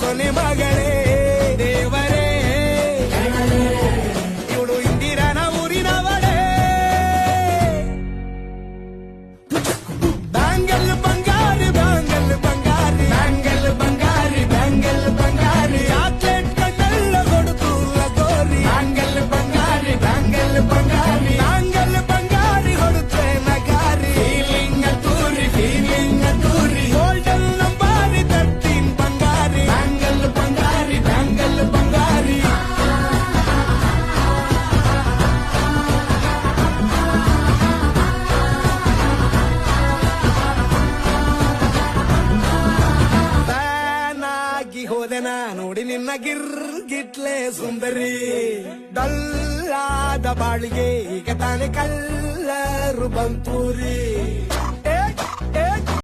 ಕೊನೆ ಮಗಳೇ ದೇವರೇ ಇವಳು ಇಂದಿರನ ಊರಿನವಳೇ ಬ್ಯಾಂಗಲ್ ಬಂಗಾರಿ ಬ್ಯಾಂಗಲ್ ಬಂಗಾರಿ ಬ್ಯಾಂಗಲ್ ಬಂಗಾರಿ ಬ್ಯಾಂಗಲ್ ಬಂಗಾರಿ ಚಾಕ್ಲೇಟ್ ಕಣ್ಣೆಲ್ಲ ಕೊಡುತ್ತು ಲಗೋರಿ ಬ್ಯಾಂಗಲ್ ಬಂಗಾರಿ ಬ್ಯಾಂಗಲ್ ಬಂಗಾರಿ ಬ್ಯಾಂಗಲ್ ಬಂಗಾರಿ ಹೊಡುತ್ತೆ ನಗಾರಿ ಫೀಲಿಂಗ್ ತೂರಿ ಗೋಲ್ಡನ್ ನಂಬಾರಿ 13 ಬಂಗಾರಿ ಬ್ಯಾಂಗಲ್ ಬಂಗಾರಿ ಬ್ಯಾಂಗಲ್ ಬಂಗಾರಿ ಫ್ಯಾನಾಗಿ ಹೋದೆನ ನೋಡಿ ನಿನ್ನ ಗಿರ್ಗಿಟ್ಲೆ ಸುಂದರಿ ಡಲ್ಲಾದ ಬಾಳಿಗೆ ಈಗ ತಾನೆ ಕಲ್ಲರು ಬಂತೂರಿ